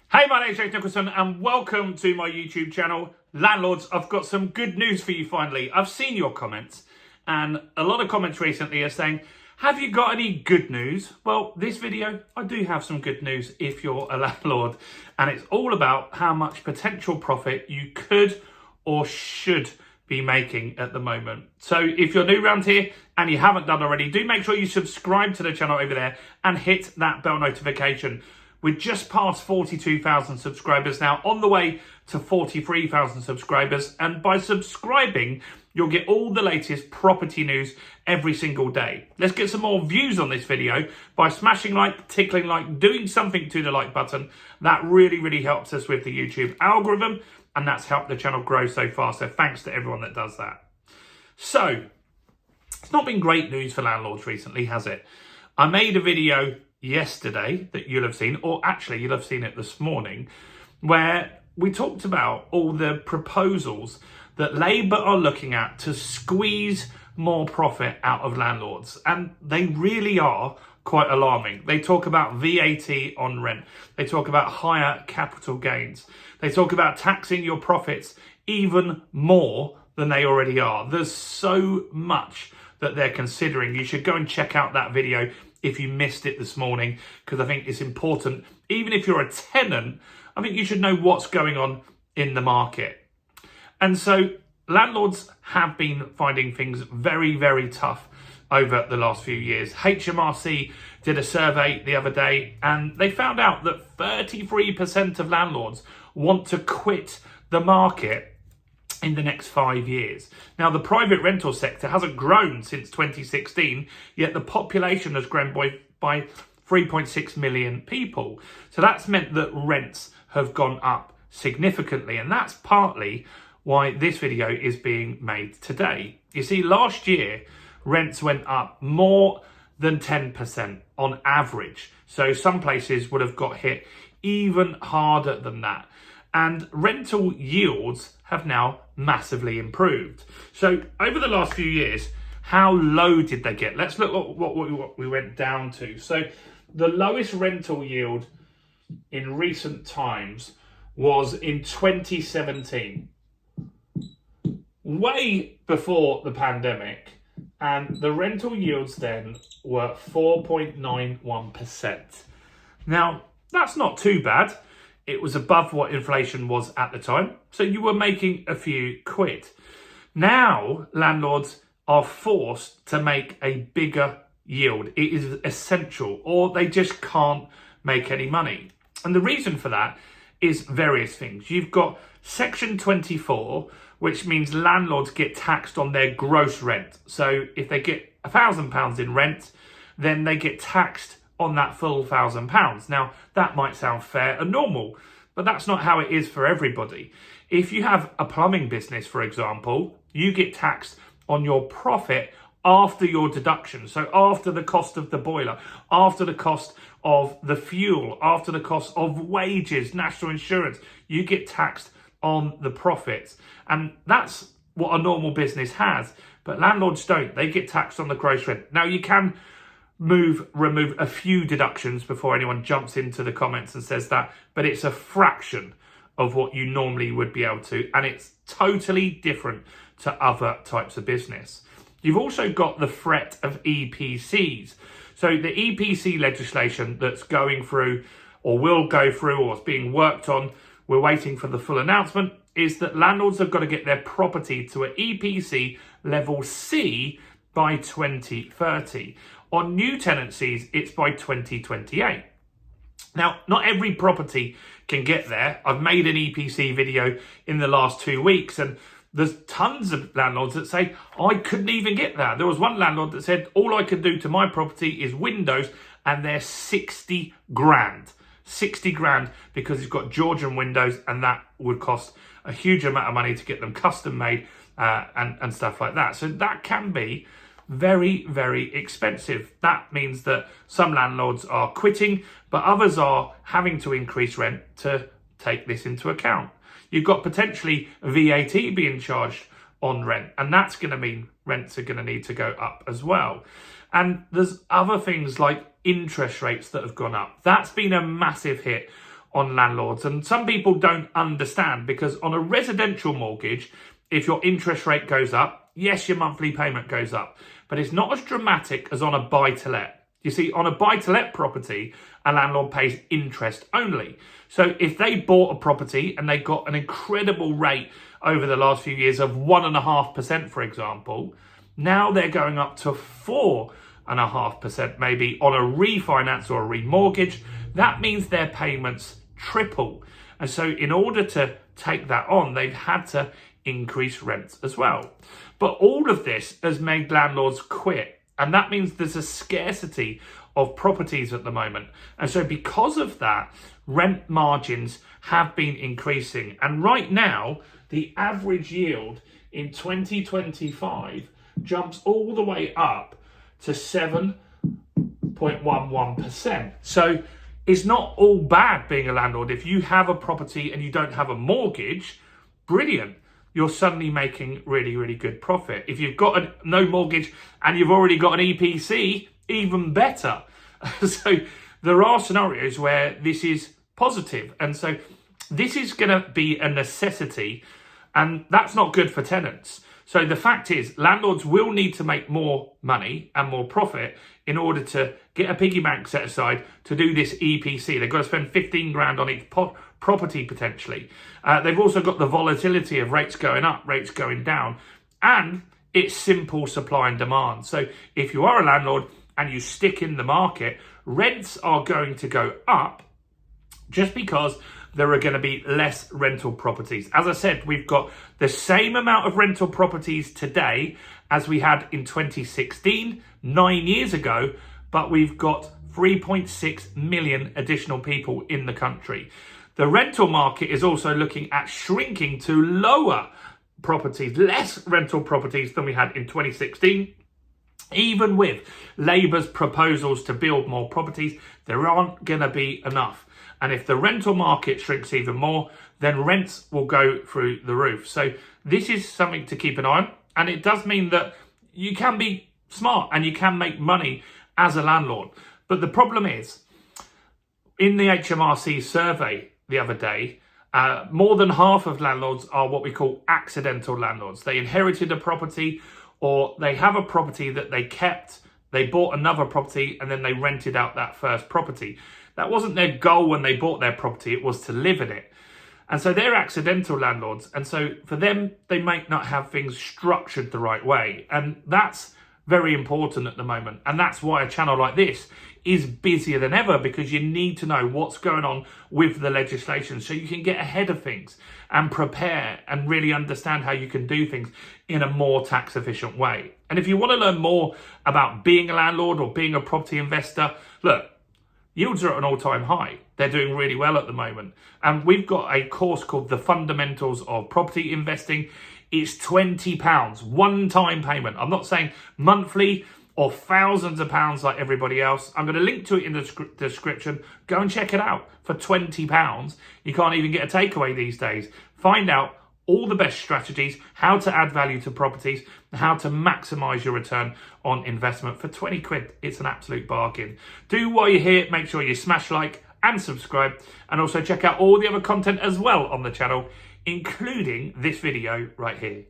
Hey, my name's James Nicholson and welcome to my YouTube channel, Landlords. I've got some good news for you finally. I've seen your comments and a lot of comments recently are saying, have you got any good news? Well, this video, I do have some good news if you're a landlord, and it's all about how much potential profit you could or should be making at the moment. So if you're new around here and you haven't done already, do make sure you subscribe to the channel over there and hit that bell notification. We're just past 42,000 subscribers now, on the way to 43,000 subscribers. And by subscribing, you'll get all the latest property news every single day. Let's get some more views on this video by smashing like, tickling like, doing something to the like button. That really helps us with the YouTube algorithm, and that's helped the channel grow so far. So thanks to everyone that does that. So, it's not been great news for landlords recently, has it? I made a video yesterday that you'll have seen, or actually you'll have seen it this morning, where we talked about all the proposals that Labour are looking at to squeeze more profit out of landlords. And they really are quite alarming. They talk about VAT on rent. They talk about higher capital gains. They talk about taxing your profits even more than they already are. There's so much that they're considering. You should go and check out that video if you missed it this morning, because I think it's important. Even if you're a tenant, I think you should know what's going on in the market. And so landlords have been finding things very tough over the last few years. HMRC did a survey the other day and they found out that 33% of landlords want to quit the market in the next 5 years. Now, the private rental sector hasn't grown since 2016, yet the population has grown by 3.6 million people. So that's meant that rents have gone up significantly, and that's partly why this video is being made today. You see, last year, rents went up more than 10% on average. So some places would have got hit even harder than that. And rental yields have now massively improved. So over the last few years, how low did they get? Let's look at what we went down to. So the lowest rental yield in recent times was in 2017, way before the pandemic. And the rental yields then were 4.91%. Now, that's not too bad. It was above what inflation was at the time. So you were making a few quid. Now, landlords are forced to make a bigger yield. It is essential, or they just can't make any money. And the reason for that is various things. You've got Section 24, which means landlords get taxed on their gross rent. So if they get £1,000 in rent, then they get taxed on that full £1,000. Now, that might sound fair and normal, but that's not how it is for everybody. If you have a plumbing business, for example, you get taxed on your profit after your deduction. So after the cost of the boiler, after the cost of the fuel, after the cost of wages, national insurance, you get taxed on the profits. And that's what a normal business has. But landlords don't. They get taxed on the gross rent. Now, you can remove a few deductions before anyone jumps into the comments and says that, but it's a fraction of what you normally would be able to, and it's totally different to other types of business. You've also got the threat of EPCs. So the EPC legislation that's going through, or will go through, or is being worked on, we're waiting for the full announcement, is that landlords have got to get their property to an EPC level C by 2030. On new tenancies, it's by 2028. Now, not every property can get there. I've made an EPC video in the last 2 weeks, and there's tons of landlords that say, I couldn't even get that. There was one landlord that said, all I could do to my property is windows, and they're 60 grand. 60 grand because he's got Georgian windows, and that would cost a huge amount of money to get them custom made and stuff like that. So that can be very expensive. That means that some landlords are quitting, but others are having to increase rent to take this into account. You've got potentially VAT being charged on rent, and that's going to mean rents are going to need to go up as well. And there's other things like interest rates that have gone up. That's been a massive hit on landlords. And some people don't understand, because on a residential mortgage, if your interest rate goes up, yes, your monthly payment goes up, but it's not as dramatic as on a buy-to-let. You see, on a buy-to-let property, a landlord pays interest only. So if they bought a property and they got an incredible rate over the last few years of 1.5%, for example, now they're going up to 4.5% maybe on a refinance or a remortgage. That means their payments triple. And so in order to take that on, they've had to increase rents as well. But all of this has made landlords quit. And that means there's a scarcity of properties at the moment. And so because of that, rent margins have been increasing. And right now, the average yield in 2025 jumps all the way up to 7.11%. So it's not all bad being a landlord. If you have a property and you don't have a mortgage, brilliant. You're suddenly making really, really good profit. If you've got no mortgage and you've already got an EPC, even better. So there are scenarios where this is positive. And so this is going to be a necessity, and that's not good for tenants. So the fact is, landlords will need to make more money and more profit in order to get a piggy bank set aside to do this EPC. They've got to spend 15 grand on each property potentially. They've also got the volatility of rates going up, rates going down, and it's simple supply and demand. So if you are a landlord and you stick in the market, rents are going to go up just because there are going to be less rental properties. As I said, we've got the same amount of rental properties today as we had in 2016, 9 years ago, but we've got 3.6 million additional people in the country. The rental market is also looking at shrinking to lower properties, less rental properties than we had in 2016. Even with Labour's proposals to build more properties, there aren't going to be enough. And if the rental market shrinks even more, then rents will go through the roof. So this is something to keep an eye on. And it does mean that you can be smart and you can make money as a landlord. But the problem is, in the HMRC survey the other day, more than half of landlords are what we call accidental landlords. They inherited a property, or they have a property that they kept, they bought another property, and then they rented out that first property. That wasn't their goal when they bought their property, it was to live in it. And so they're accidental landlords. And so for them, they might not have things structured the right way. And that's very important at the moment. And that's why a channel like this is busier than ever, because you need to know what's going on with the legislation so you can get ahead of things and prepare and really understand how you can do things in a more tax efficient way. And if you want to learn more about being a landlord or being a property investor, look, yields are at an all-time high. They're doing really well at the moment. And we've got a course called The Fundamentals of Property Investing. It's £20, one-time payment. I'm not saying monthly or thousands of pounds like everybody else. I'm going to link to it in the description. Go and check it out for £20. You can't even get a takeaway these days. Find out all the best strategies, how to add value to properties, and how to maximize your return on investment for 20 quid. It's an absolute bargain. Do while you're here, make sure you smash like and subscribe, and also check out all the other content as well on the channel, including this video right here.